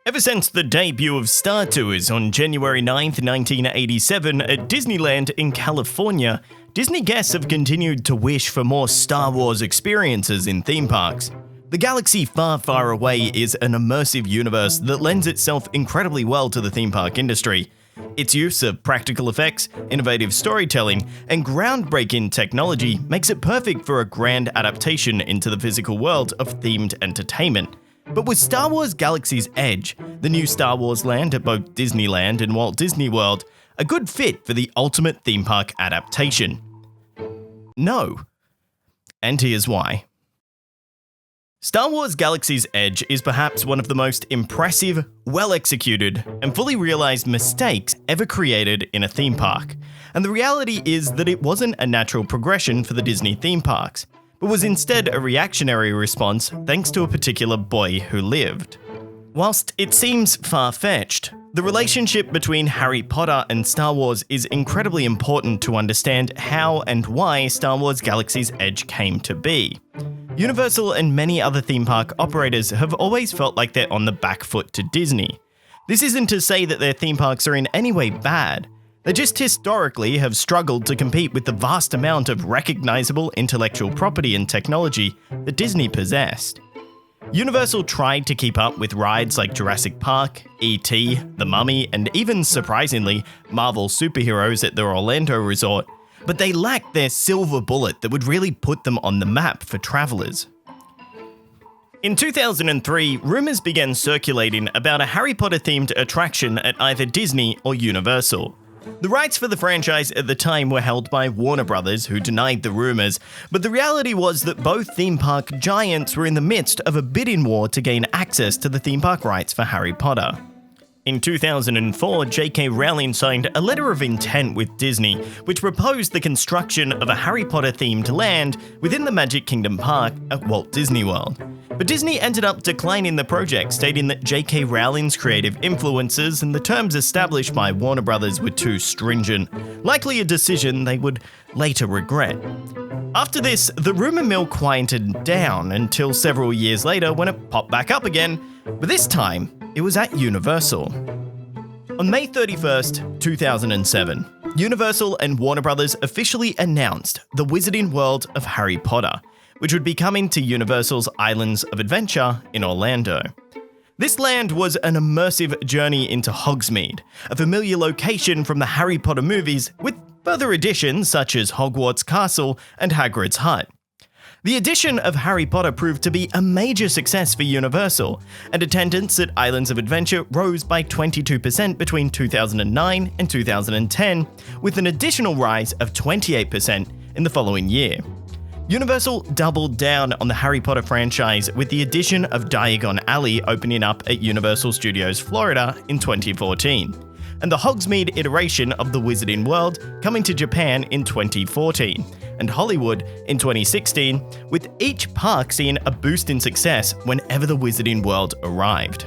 Ever since the debut of Star Tours on January 9th, 1987 at Disneyland in California, Disney guests have continued to wish for more Star Wars experiences in theme parks. The galaxy far, far away is an immersive universe that lends itself incredibly well to the theme park industry. Its use of practical effects, innovative storytelling, and groundbreaking technology makes it perfect for a grand adaptation into the physical world of themed entertainment. But with Star Wars Galaxy's Edge, the new Star Wars land at both Disneyland and Walt Disney World, a good fit for the ultimate theme park adaptation? No. And here's why. Star Wars Galaxy's Edge is perhaps one of the most impressive, well-executed, and fully realized mistakes ever created in a theme park. And the reality is that it wasn't a natural progression for the Disney theme parks, but was instead a reactionary response thanks to a particular boy who lived. Whilst it seems far-fetched, the relationship between Harry Potter and Star Wars is incredibly important to understand how and why Star Wars Galaxy's Edge came to be. Universal and many other theme park operators have always felt like they're on the back foot to Disney. This isn't to say that their theme parks are in any way bad. They just historically have struggled to compete with the vast amount of recognizable intellectual property and technology that Disney possessed. Universal tried to keep up with rides like Jurassic Park, E.T., The Mummy, and even, surprisingly, Marvel superheroes at their Orlando resort, but they lacked their silver bullet that would really put them on the map for travelers. In 2003, rumors began circulating about a Harry Potter-themed attraction at either Disney or Universal. The rights for the franchise at the time were held by Warner Brothers, who denied the rumors, but the reality was that both theme park giants were in the midst of a bidding war to gain access to the theme park rights for Harry Potter. In 2004, J.K. Rowling signed a letter of intent with Disney, which proposed the construction of a Harry Potter-themed land within the Magic Kingdom Park at Walt Disney World. But Disney ended up declining the project, stating that J.K. Rowling's creative influences and the terms established by Warner Brothers were too stringent, likely a decision they would later regret. After this, the rumor mill quieted down until several years later when it popped back up again, but this time, it was at Universal. On May 31st, 2007, Universal and Warner Brothers officially announced the Wizarding World of Harry Potter, which would be coming to Universal's Islands of Adventure in Orlando. This land was an immersive journey into Hogsmeade, a familiar location from the Harry Potter movies, with further additions such as Hogwarts Castle and Hagrid's Hut. The addition of Harry Potter proved to be a major success for Universal, and attendance at Islands of Adventure rose by 22% between 2009 and 2010, with an additional rise of 28% in the following year. Universal doubled down on the Harry Potter franchise with the addition of Diagon Alley opening up at Universal Studios Florida in 2014, and the Hogsmeade iteration of the Wizarding World coming to Japan in 2014, and Hollywood in 2016, with each park seeing a boost in success whenever the Wizarding World arrived.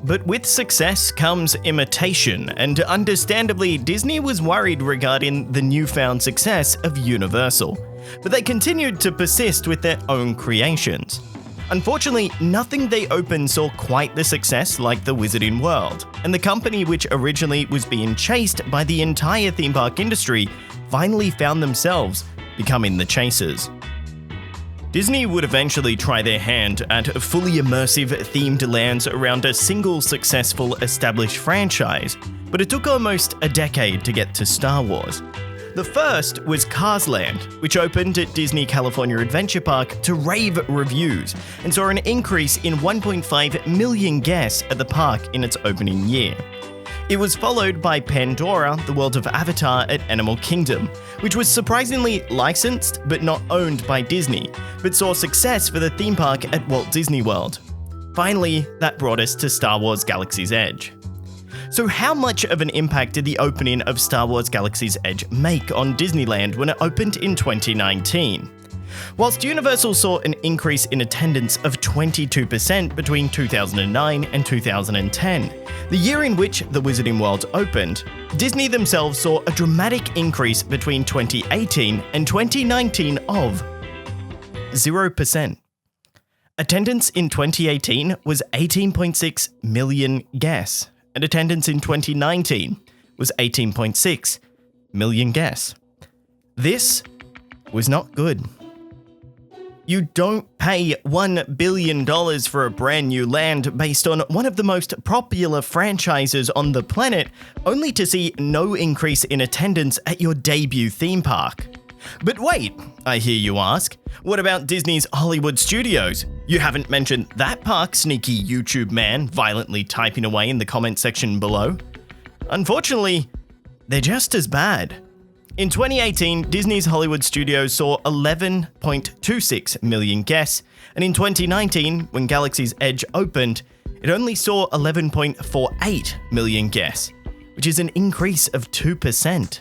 But with success comes imitation, and understandably, Disney was worried regarding the newfound success of Universal, but they continued to persist with their own creations. Unfortunately, nothing they opened saw quite the success like the Wizarding World, and the company which originally was being chased by the entire theme park industry finally found themselves becoming the chasers. Disney would eventually try their hand at fully immersive themed lands around a single successful established franchise, but it took almost a decade to get to Star Wars. The first was Cars Land, which opened at Disney California Adventure Park to rave reviews and saw an increase in 1.5 million guests at the park in its opening year. It was followed by Pandora, the world of Avatar at Animal Kingdom, which was surprisingly licensed but not owned by Disney, but saw success for the theme park at Walt Disney World. Finally, that brought us to Star Wars Galaxy's Edge. So how much of an impact did the opening of Star Wars Galaxy's Edge make on Disneyland when it opened in 2019? Whilst Universal saw an increase in attendance of 22% between 2009 and 2010, the year in which the Wizarding World opened, Disney themselves saw a dramatic increase between 2018 and 2019 of 0%. Attendance in 2018 was 18.6 million guests, and attendance in 2019 was 18.6 million guests. This was not good. You don't pay $1 billion for a brand new land based on one of the most popular franchises on the planet, only to see no increase in attendance at your debut theme park. But wait, I hear you ask, what about Disney's Hollywood Studios? You haven't mentioned that park, sneaky YouTube man violently typing away in the comment section below. Unfortunately, they're just as bad. In 2018, Disney's Hollywood Studios saw 11.26 million guests, and in 2019, when Galaxy's Edge opened, it only saw 11.48 million guests, which is an increase of 2%.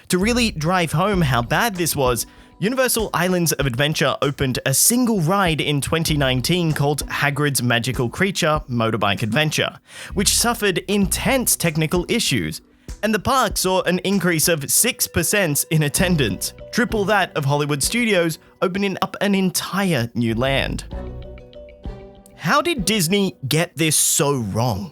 To really drive home how bad this was, Universal Islands of Adventure opened a single ride in 2019 called Hagrid's Magical Creature Motorbike Adventure, which suffered intense technical issues, and the park saw an increase of 6% in attendance, triple that of Hollywood Studios opening up an entire new land. How did Disney get this so wrong?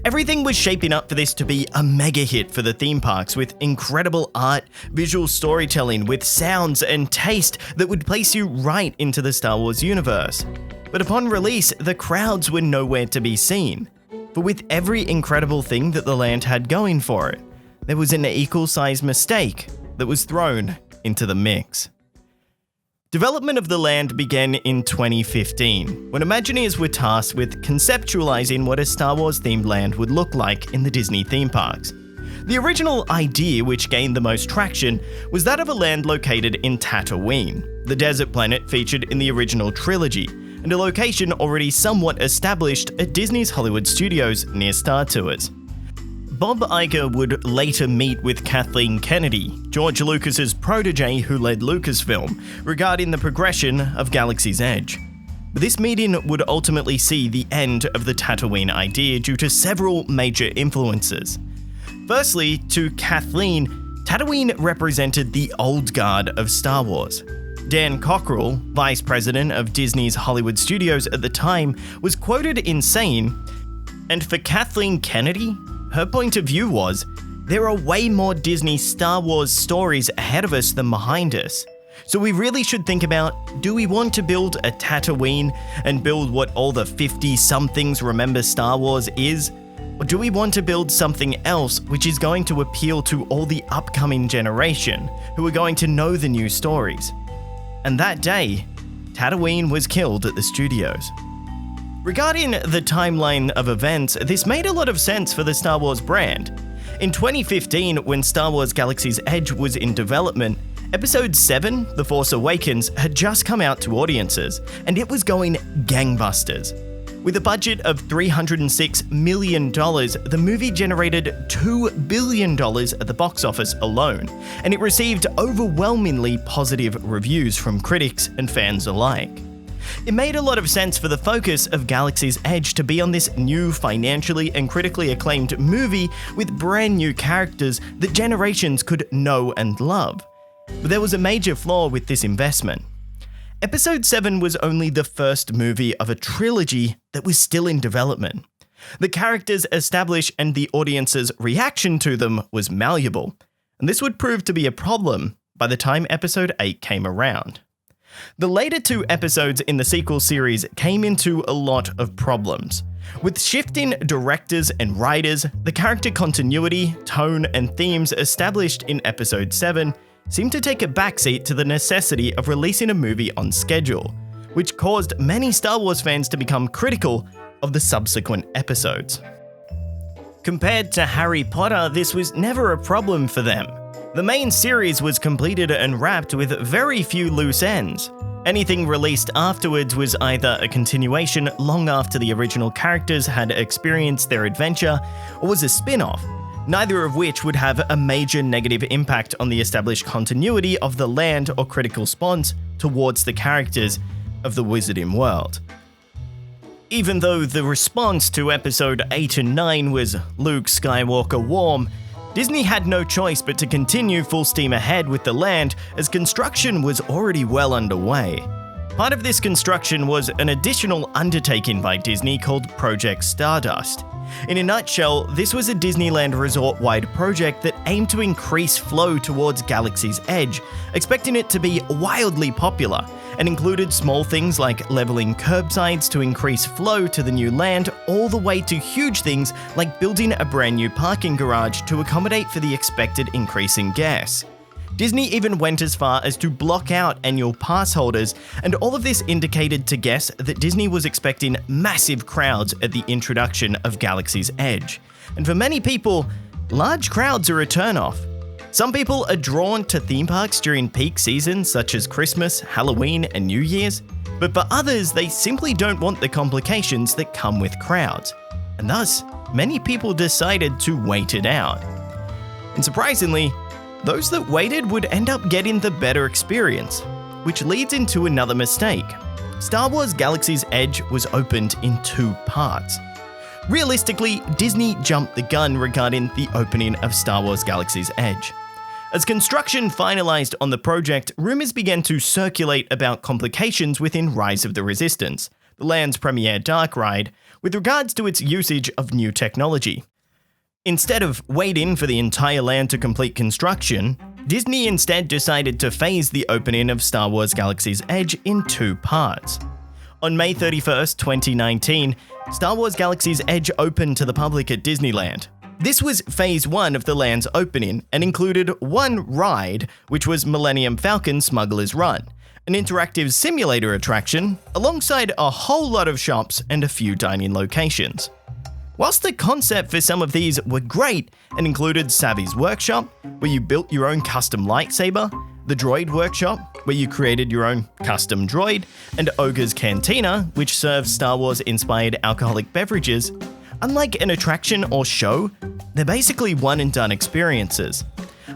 Everything was shaping up for this to be a mega hit for the theme parks, with incredible art, visual storytelling, with sounds and taste that would place you right into the Star Wars universe. But upon release, the crowds were nowhere to be seen. For with every incredible thing that the land had going for it, there was an equal-sized mistake that was thrown into the mix. Development of the land began in 2015, when Imagineers were tasked with conceptualizing what a Star Wars-themed land would look like in the Disney theme parks. The original idea, which gained the most traction, was that of a land located in Tatooine, the desert planet featured in the original trilogy, and a location already somewhat established at Disney's Hollywood Studios near Star Tours. Bob Iger would later meet with Kathleen Kennedy, George Lucas's protege who led Lucasfilm, regarding the progression of Galaxy's Edge. But this meeting would ultimately see the end of the Tatooine idea due to several major influences. Firstly, to Kathleen, Tatooine represented the old guard of Star Wars. Dan Cockrell, vice president of Disney's Hollywood Studios at the time, was quoted in saying, "And for Kathleen Kennedy, her point of view was, there are way more Disney Star Wars stories ahead of us than behind us. So we really should think about, do we want to build a Tatooine and build what all the 50-somethings remember Star Wars is? Or do we want to build something else which is going to appeal to all the upcoming generation who are going to know the new stories?" And that day, Tatooine was killed at the studios. Regarding the timeline of events, this made a lot of sense for the Star Wars brand. In 2015, when Star Wars Galaxy's Edge was in development, Episode 7, The Force Awakens, had just come out to audiences, and it was going gangbusters. With a budget of $306 million, the movie generated $2 billion at the box office alone, and it received overwhelmingly positive reviews from critics and fans alike. It made a lot of sense for the focus of Galaxy's Edge to be on this new, financially and critically acclaimed movie with brand new characters that generations could know and love. But there was a major flaw with this investment. Episode 7 was only the first movie of a trilogy that was still in development. The characters established and the audience's reaction to them was malleable, and this would prove to be a problem by the time Episode 8 came around. The later two episodes in the sequel series came into a lot of problems. With shifting directors and writers, the character continuity, tone, and themes established in Episode 7 seemed to take a backseat to the necessity of releasing a movie on schedule, which caused many Star Wars fans to become critical of the subsequent episodes. Compared to Harry Potter, this was never a problem for them. The main series was completed and wrapped with very few loose ends. Anything released afterwards was either a continuation long after the original characters had experienced their adventure, or was a spin-off, neither of which would have a major negative impact on the established continuity of the land or critical response towards the characters of the Wizarding World. Even though the response to Episode 8 and 9 was Luke Skywalker warm, Disney had no choice but to continue full steam ahead with the land as construction was already well underway. Part of this construction was an additional undertaking by Disney called Project Stardust. In a nutshell, this was a Disneyland resort-wide project that aimed to increase flow towards Galaxy's Edge, expecting it to be wildly popular, and included small things like leveling curbsides to increase flow to the new land, all the way to huge things like building a brand new parking garage to accommodate for the expected increase in guests. Disney even went as far as to block out annual pass holders, and all of this indicated to guests that Disney was expecting massive crowds at the introduction of Galaxy's Edge. And for many people, large crowds are a turnoff. Some people are drawn to theme parks during peak seasons such as Christmas, Halloween, and New Year's, but for others, they simply don't want the complications that come with crowds. And thus, many people decided to wait it out. And surprisingly, those that waited would end up getting the better experience, which leads into another mistake. Star Wars Galaxy's Edge was opened in 2 parts. Realistically, Disney jumped the gun regarding the opening of Star Wars Galaxy's Edge. As construction finalized on the project, rumors began to circulate about complications within Rise of the Resistance, the land's premier dark ride, with regards to its usage of new technology. Instead of waiting for the entire land to complete construction, Disney instead decided to phase the opening of Star Wars Galaxy's Edge in 2 parts. On May 31st, 2019, Star Wars Galaxy's Edge opened to the public at Disneyland. This was phase 1 of the land's opening and included one ride, which was Millennium Falcon Smuggler's Run, an interactive simulator attraction, alongside a whole lot of shops and a few dining locations. Whilst the concept for some of these were great and included Savvy's Workshop, where you built your own custom lightsaber, the Droid Workshop, where you created your own custom droid, and Ogre's Cantina, which serves Star Wars-inspired alcoholic beverages, unlike an attraction or show, they're basically one-and-done experiences.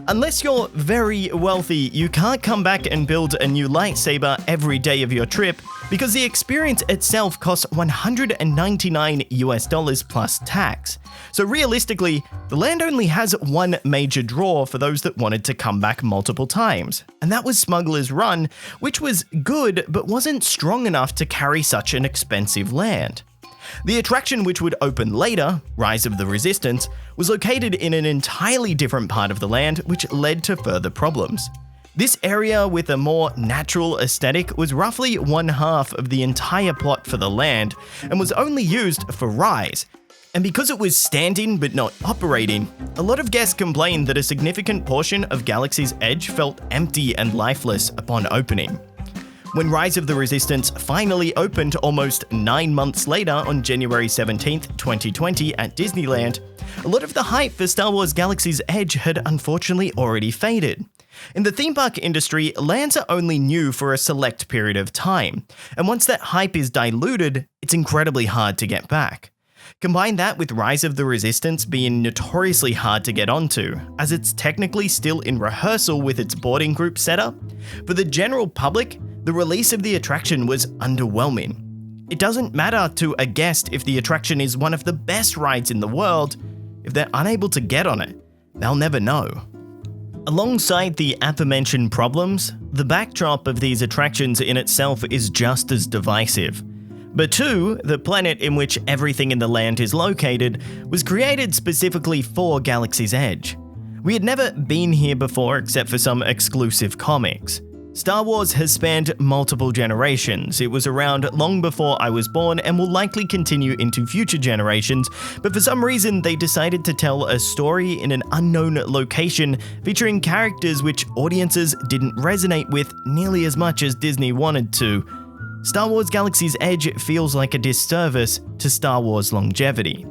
Unless you're very wealthy, you can't come back and build a new lightsaber every day of your trip because the experience itself costs $199 plus tax. So realistically, the land only has one major draw for those that wanted to come back multiple times, and that was Smuggler's Run, which was good but wasn't strong enough to carry such an expensive land. The attraction, which would open later, Rise of the Resistance, was located in an entirely different part of the land, which led to further problems. This area with a more natural aesthetic was roughly 1/2 of the entire plot for the land and was only used for Rise. And because it was standing but not operating, a lot of guests complained that a significant portion of Galaxy's Edge felt empty and lifeless upon opening. When Rise of the Resistance finally opened almost 9 months later on January 17th, 2020 at Disneyland, a lot of the hype for Star Wars Galaxy's Edge had unfortunately already faded. In the theme park industry, lands are only new for a select period of time, and once that hype is diluted, it's incredibly hard to get back. Combine that with Rise of the Resistance being notoriously hard to get onto, as it's technically still in rehearsal with its boarding group setup. For the general public, the release of the attraction was underwhelming. It doesn't matter to a guest if the attraction is one of the best rides in the world. If they're unable to get on it, they'll never know. Alongside the aforementioned problems, the backdrop of these attractions in itself is just as divisive. Batuu, the planet in which everything in the land is located, was created specifically for Galaxy's Edge. We had never been here before except for some exclusive comics. Star Wars has spanned multiple generations. It was around long before I was born and will likely continue into future generations, but for some reason they decided to tell a story in an unknown location featuring characters which audiences didn't resonate with nearly as much as Disney wanted to. Star Wars Galaxy's Edge feels like a disservice to Star Wars longevity.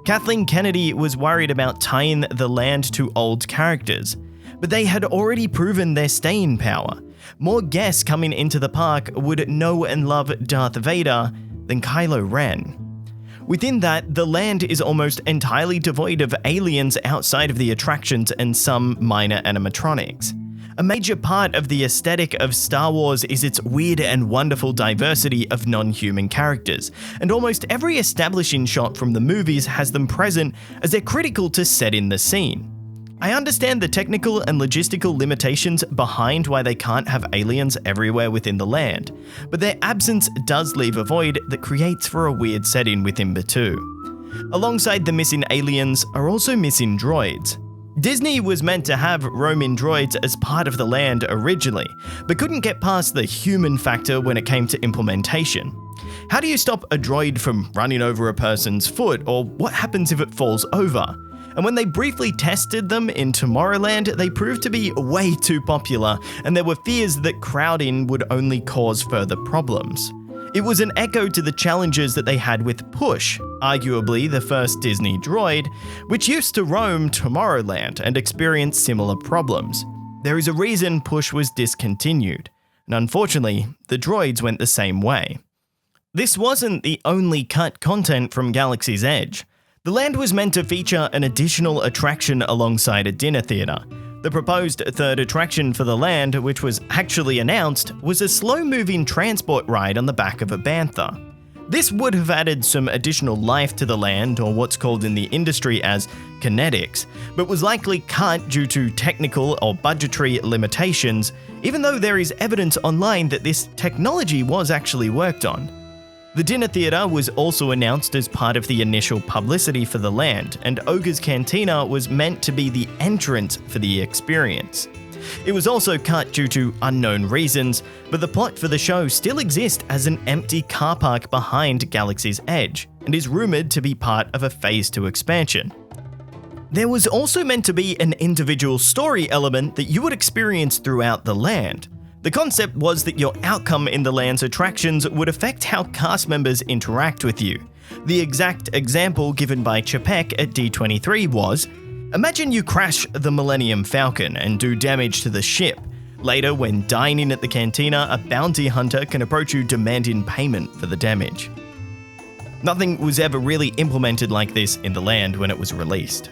Kathleen Kennedy was worried about tying the land to old characters, but they had already proven their staying power. More guests coming into the park would know and love Darth Vader than Kylo Ren. Within that, the land is almost entirely devoid of aliens outside of the attractions and some minor animatronics. A major part of the aesthetic of Star Wars is its weird and wonderful diversity of non-human characters, and almost every establishing shot from the movies has them present as they're critical to setting the scene. I understand the technical and logistical limitations behind why they can't have aliens everywhere within the land, but their absence does leave a void that creates for a weird setting within Batuu. Alongside the missing aliens are also missing droids. Disney was meant to have roaming droids as part of the land originally, but couldn't get past the human factor when it came to implementation. How do you stop a droid from running over a person's foot, or what happens if it falls over? And when they briefly tested them in Tomorrowland, they proved to be way too popular, and there were fears that crowding would only cause further problems. It was an echo to the challenges that they had with Push, arguably the first Disney droid, which used to roam Tomorrowland and experience similar problems. There is a reason Push was discontinued, and unfortunately, the droids went the same way. This wasn't the only cut content from Galaxy's Edge. The land was meant to feature an additional attraction alongside a dinner theater. The proposed third attraction for the land, which was actually announced, was a slow-moving transport ride on the back of a bantha. This would have added some additional life to the land, or what's called in the industry as kinetics, but was likely cut due to technical or budgetary limitations, even though there is evidence online that this technology was actually worked on. The dinner theater was also announced as part of the initial publicity for the land, and Ogre's Cantina was meant to be the entrance for the experience. It was also cut due to unknown reasons, but the plot for the show still exists as an empty car park behind Galaxy's Edge, and is rumoured to be part of a Phase 2 expansion. There was also meant to be an individual story element that you would experience throughout the land. The concept was that your outcome in the land's attractions would affect how cast members interact with you. The exact example given by Chapek at D23 was, imagine you crash the Millennium Falcon and do damage to the ship. Later, when dining at the cantina, a bounty hunter can approach you demanding payment for the damage. Nothing was ever really implemented like this in the land when it was released.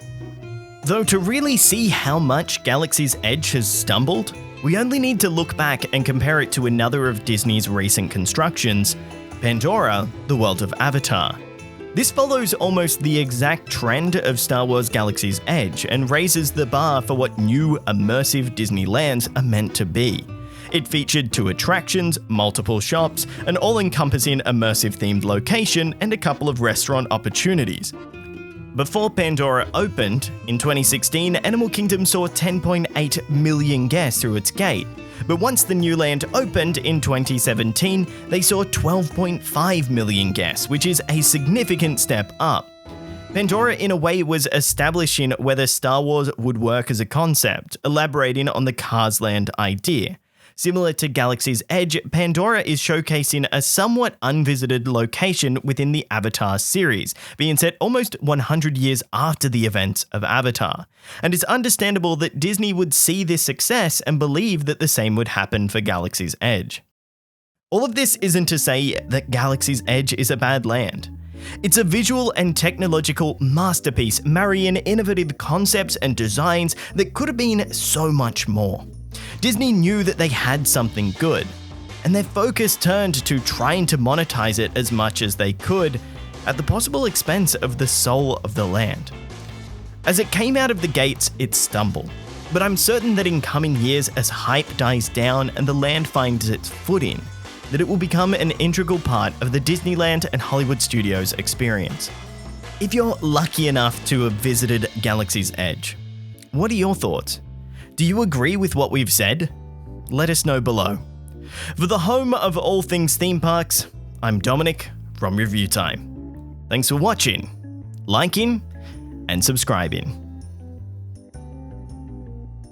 Though to really see how much Galaxy's Edge has stumbled, we only need to look back and compare it to another of Disney's recent constructions, Pandora, the world of Avatar. This follows almost the exact trend of Star Wars Galaxy's Edge and raises the bar for what new immersive Disneylands are meant to be. It featured 2 attractions, multiple shops, an all-encompassing immersive themed location, and a couple of restaurant opportunities. Before Pandora opened, in 2016, Animal Kingdom saw 10.8 million guests through its gate. But once the new land opened in 2017, they saw 12.5 million guests, which is a significant step up. Pandora in a way was establishing whether Star Wars would work as a concept, elaborating on the Cars Land idea. Similar to Galaxy's Edge, Pandora is showcasing a somewhat unvisited location within the Avatar series, being set almost 100 years after the events of Avatar. And it's understandable that Disney would see this success and believe that the same would happen for Galaxy's Edge. All of this isn't to say that Galaxy's Edge is a bad land. It's a visual and technological masterpiece marrying innovative concepts and designs that could have been so much more. Disney knew that they had something good, and their focus turned to trying to monetize it as much as they could, at the possible expense of the soul of the land. As it came out of the gates, it stumbled, but I'm certain that in coming years, as hype dies down and the land finds its footing, that it will become an integral part of the Disneyland and Hollywood Studios experience. If you're lucky enough to have visited Galaxy's Edge, what are your thoughts? Do you agree with what we've said? Let us know below. For the home of all things theme parks, I'm Dominic from ReviewTyme. Thanks for watching, liking, and subscribing.